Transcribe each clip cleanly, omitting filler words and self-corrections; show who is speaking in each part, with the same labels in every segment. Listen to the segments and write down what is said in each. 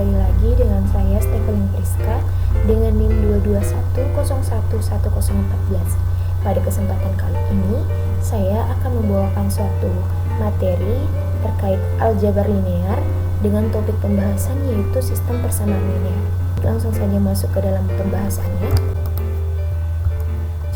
Speaker 1: kembali lagi dengan saya Stephanie Priska dengan NIM 221011014. Pada kesempatan kali ini, saya akan membawakan suatu materi terkait aljabar linear dengan topik pembahasan yaitu sistem persamaan linear. Langsung saja masuk ke dalam pembahasannya.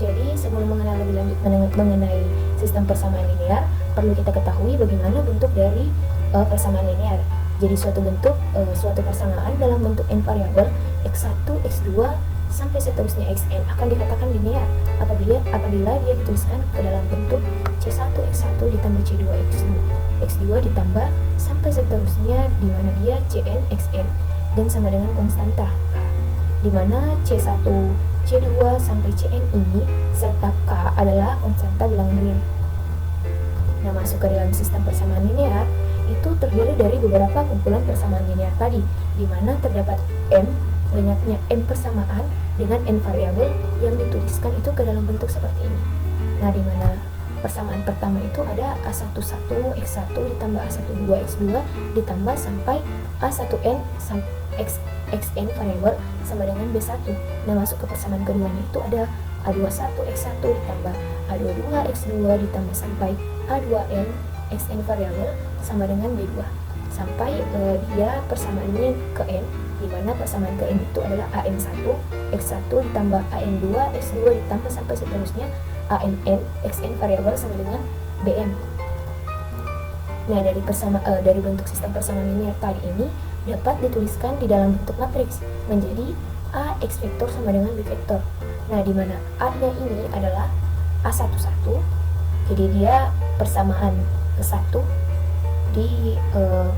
Speaker 1: Jadi, sebelum mengenal lebih lanjut mengenai sistem persamaan linear, perlu kita ketahui bagaimana bentuk dari persamaan linear. Jadi suatu persamaan dalam bentuk n variabel x1, x2 sampai seterusnya xn akan dikatakan linear apabila dia dituliskan ke dalam bentuk c1 x1 ditambah c2 x2 ditambah sampai seterusnya di mana dia cn xn dan sama dengan konstanta k, di mana c1 c2 sampai cn ini serta k adalah konstanta bilangan real. Nah, masuk ke dalam sistem persamaan linear itu terdiri dari beberapa kumpulan persamaan linear tadi, di mana terdapat banyaknya n persamaan dengan n variabel yang dituliskan itu ke dalam bentuk seperti ini. Nah, di mana persamaan pertama itu ada a11 x1 ditambah a12 x2 ditambah sampai a1n xn variabel sama dengan b1. Nah, masuk ke persamaan keduanya itu ada a21 x1 ditambah a22 x2 ditambah sampai a2n xn variabel sama dengan b2 sampai dia persamaannya ke n, di mana persamaan ke n itu adalah an1 x1 ditambah an2 x2 ditambah sampai seterusnya ann xn variabel sama dengan bm. Nah, dari bentuk sistem persamaan linear tadi ini dapat dituliskan di dalam bentuk matriks menjadi a x vektor sama dengan b vektor. Nah, di mana a-nya ini adalah a11, jadi dia persamaan ke 1 di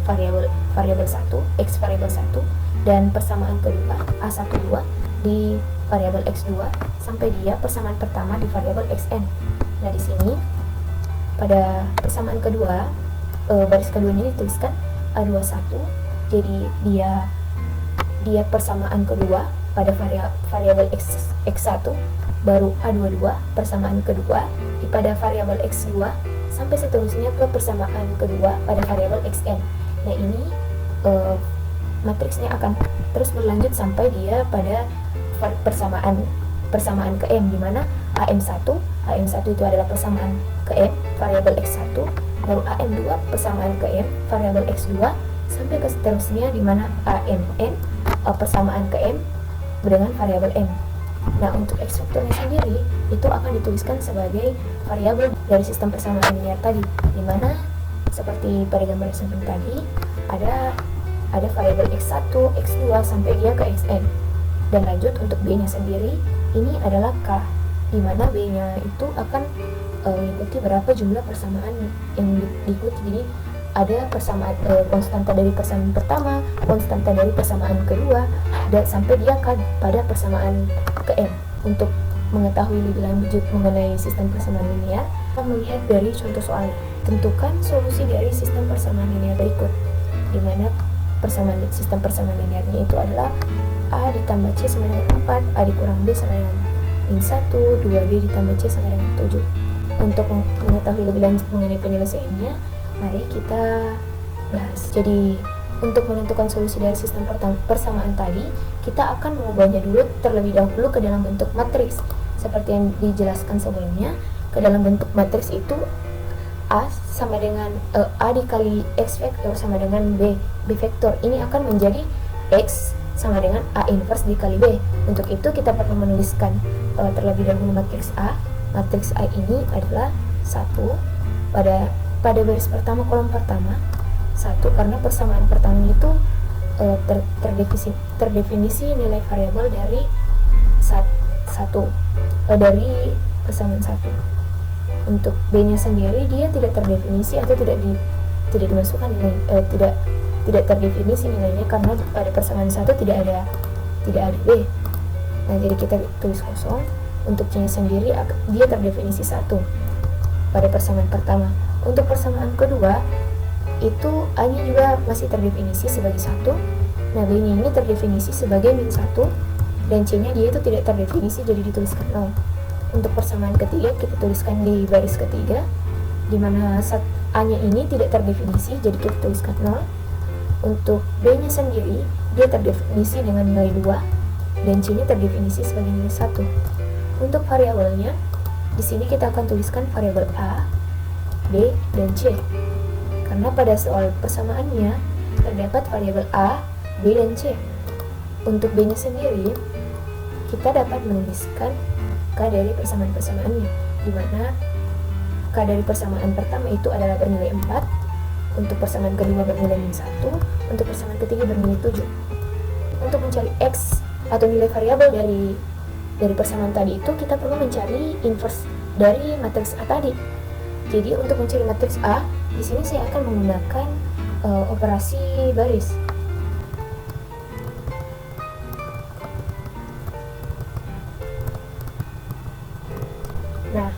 Speaker 1: variabel 1 x variabel 1 dan persamaan kedua a12 di variabel x2 sampai dia persamaan pertama di variabel xn. Nah, di sini pada persamaan kedua baris keduanya dituliskan a21, jadi dia persamaan kedua pada variabel x1 baru a22 persamaan kedua pada variabel x2 sampai seterusnya ke persamaan kedua pada variabel xn. Nah, ini matriksnya akan terus berlanjut sampai dia pada persamaan ke m, di mana am1 itu adalah persamaan ke m variabel x1 baru am2 persamaan ke m variabel x2 sampai ke seterusnya di mana amn persamaan ke m dengan variabel m. Nah, untuk x vektornya sendiri itu akan dituliskan sebagai variabel dari sistem persamaan linear tadi, di mana seperti pada gambar samping tadi ada variabel x1, x2 sampai dia ke xn. Dan lanjut untuk b-nya sendiri ini adalah k, di mana b-nya itu akan mengikuti berapa jumlah persamaan yang diikuti. Jadi ada persamaan konstanta dari persamaan pertama, konstanta dari persamaan kedua, dan sampai dia pada persamaan ke n. Untuk mengetahui lebih lanjut mengenai sistem persamaan linear, kita melihat dari contoh soal. Tentukan solusi dari sistem persamaan linear berikut, di mana sistem persamaan linearnya itu adalah a ditambah c sama dengan 4, a dikurang b sama dengan -1, 2b ditambah c sama dengan 7. Untuk mengetahui lebih lanjut mengenai penyelesaiannya, mari kita bahas. Jadi, untuk menentukan solusi dari sistem persamaan tadi, kita akan mengubahnya dulu terlebih dahulu ke dalam bentuk matriks. Seperti yang dijelaskan sebelumnya, ke dalam bentuk matriks itu a sama dengan a dikali x vektor sama dengan b vektor. Ini akan menjadi x sama dengan a inverse dikali b. Untuk itu kita perlu menuliskan terlebih dahulu matriks a. Matriks a ini adalah 1 pada baris pertama kolom pertama 1, karena persamaan pertama itu terdefinisi nilai variabel dari dari persamaan 1. Untuk b-nya sendiri dia tidak terdefinisi atau tidak dimasukkan nilai tidak terdefinisi nilainya karena pada persamaan 1 tidak ada b. Nah, jadi kita tulis kosong. Untuk c-nya sendiri dia terdefinisi 1 pada persamaan pertama. Untuk persamaan kedua itu a-nya juga masih terdefinisi sebagai 1. Nah, b-nya ini terdefinisi sebagai -1 dan c-nya dia itu tidak terdefinisi, jadi dituliskan 0. Untuk persamaan ketiga kita tuliskan di baris ketiga, di mana a-nya ini tidak terdefinisi, jadi kita tuliskan 0. Untuk b-nya sendiri dia terdefinisi dengan nilai 2 dan C-nya terdefinisi sebagai nilai 1. Untuk variabelnya, di sini kita akan tuliskan variabel A, B, dan C. Karena pada soal persamaannya terdapat variabel A, B, dan C. Untuk B-nya sendiri, kita dapat menuliskan K dari persamaan-persamaannya, di mana K dari persamaan pertama itu adalah bernilai 4, untuk persamaan kedua bernilai -1, untuk persamaan ketiga bernilai 7. Untuk mencari X atau nilai variabel dari persamaan tadi itu, kita perlu mencari inverse dari matriks A tadi. Jadi untuk mencari matriks A, di sini saya akan menggunakan operasi baris. Nah,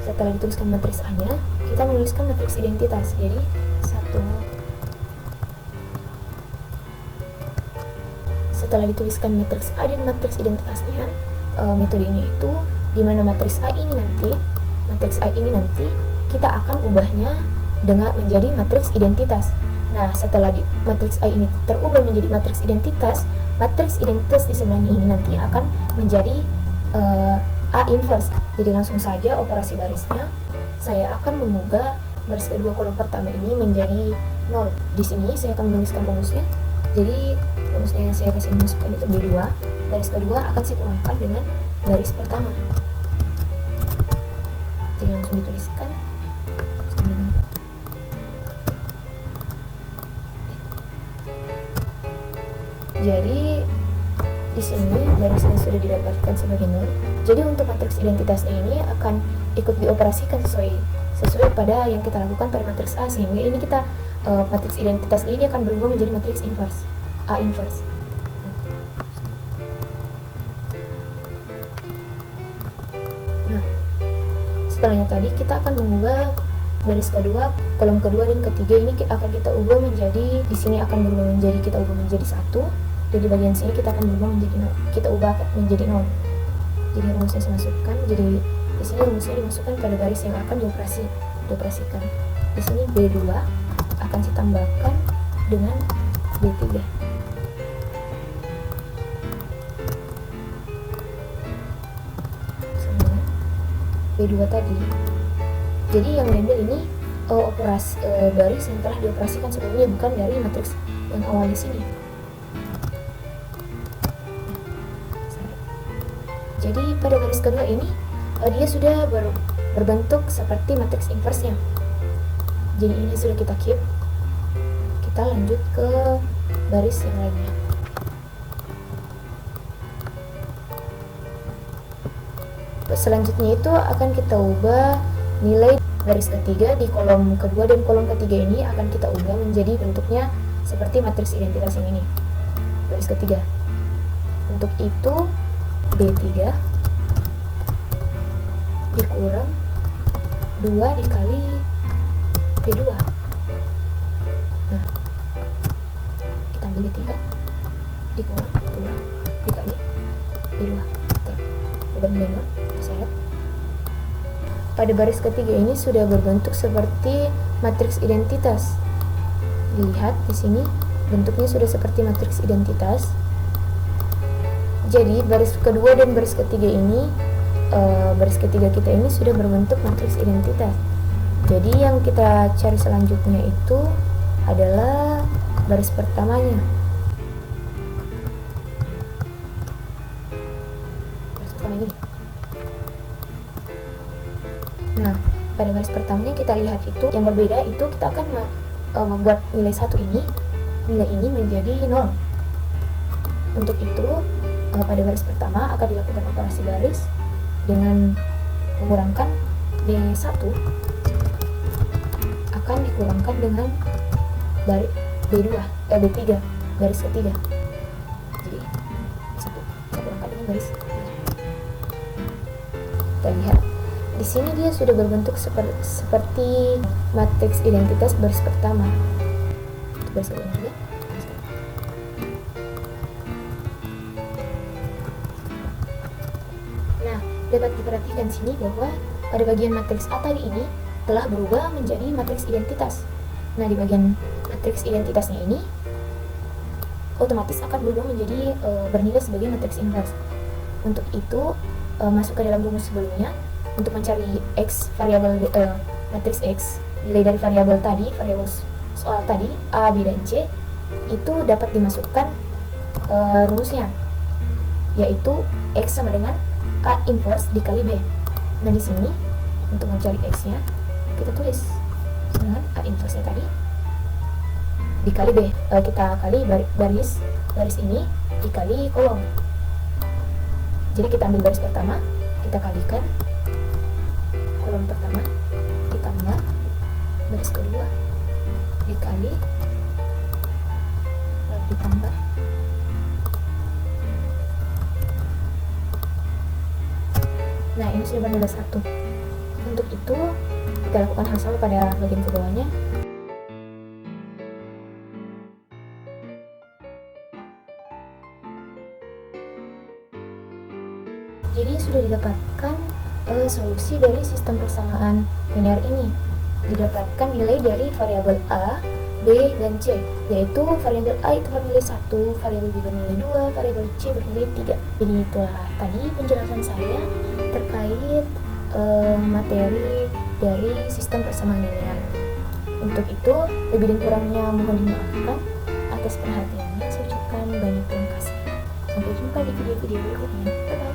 Speaker 1: setelah dituliskan matriks A-nya, kita menuliskan matriks identitas. Jadi setelah dituliskan matriks A dan matriks identitasnya, metodenya itu dimana matriks A ini nanti kita akan ubahnya dengan menjadi matriks identitas. Nah, setelah matriks A ini terubah menjadi matriks identitas di sebelahnya ini nanti akan menjadi A inverse. Jadi langsung saja operasi barisnya, saya akan mengubah baris kedua kolom pertama ini menjadi 0. Di sini saya akan menuliskan rumusnya. Jadi rumusnya yang saya kasih masukkan itu B2. Baris kedua akan saya kurangkan dengan baris pertama. Jadi langsung dituliskan. Jadi di sini barisnya sudah didapatkan sebagai 0. Jadi untuk matriks identitasnya ini akan ikut dioperasikan sesuai pada yang kita lakukan pada matriks A, sehingga ini kita matriks identitas ini akan berubah menjadi matriks inverse, A inverse. Nah, setelahnya tadi kita akan mengubah baris kedua, kolom kedua dan ketiga ini akan kita ubah menjadi, di sini akan berubah menjadi, kita ubah menjadi 1. Jadi bagian sini kita akan berubah menjadi 0. Kita ubah menjadi 0. Jadi rumusnya saya masukkan. Jadi di sini rumusnya dimasukkan pada baris yang akan dioperasikan. Di sini B2 akan saya tambahkan dengan B3. Sama B2 tadi. Jadi yang label ini operasi baris yang telah dioperasikan sebelumnya, bukan dari matriks yang awal di sini. Jadi pada baris kedua ini dia sudah berbentuk seperti matriks inverse-nya. Jadi ini sudah kita keep. Kita lanjut ke baris yang lainnya. Selanjutnya itu akan kita ubah nilai baris ketiga di kolom kedua dan kolom ketiga ini akan kita ubah menjadi bentuknya seperti matriks identitas yang ini. Baris ketiga. Untuk itu B3 dikurang 2 dikali B2. Nah, kita ambil B3 dikurang 2 dikali B2. Benar-benar saya. Pada baris ketiga ini sudah berbentuk seperti matriks identitas. Dilihat di sini bentuknya sudah seperti matriks identitas. Jadi baris kedua dan baris ketiga ini, baris ketiga kita ini sudah berbentuk matriks identitas. Jadi yang kita cari selanjutnya itu adalah baris pertamanya. Baris pertama ini. Nah, pada baris pertamanya kita lihat itu yang berbeda itu kita akan membuat nilai 1 ini, nilai ini menjadi 0. Untuk itu pada baris pertama akan dilakukan operasi baris dengan mengurangkan B1 akan dikurangkan dengan B2, B3 baris ketiga. Jadi satu kurangkan dengan baris ketiga. Kita lihat di sini dia sudah berbentuk seperti matriks identitas baris pertama. Baris kedua juga. Dapat diperhatikan sini bahwa pada bagian matriks A tadi ini telah berubah menjadi matriks identitas. Nah, di bagian matriks identitasnya ini otomatis akan berubah menjadi bernilai sebagai matriks inverse. Untuk itu masuk ke dalam rumus sebelumnya. Untuk mencari x variabel matriks x, nilai dari variabel tadi, variabel soal tadi a, b, dan c, itu dapat dimasukkan rumusnya, yaitu x sama dengan a inverse dikali b. Nah di sini untuk mencari x-nya kita tulis dengan a inverse-nya tadi dikali b. Kita kali baris ini dikali kolom. Jadi kita ambil baris pertama, kita kalikan kolom pertama, ditambah baris kedua dikali, lalu ditambah nah ini sudah bernilai 1. Untuk itu kita lakukan hal sama pada bagian ke bawahnya. Jadi sudah didapatkan solusi dari sistem persamaan linear ini. Didapatkan nilai dari variabel a, b, dan c, yaitu variabel a itu bernilai 1, variabel b bernilai 2, variabel c bernilai 3. Jadi itulah tadi penjelasan saya terkait materi dari sistem persamaan linear. Untuk itu, lebih dan kurangnya mohon dimaafkan. Atas perhatiannya, saya ucapkan banyak terima kasih. Sampai jumpa di video-video berikutnya. Bye-bye.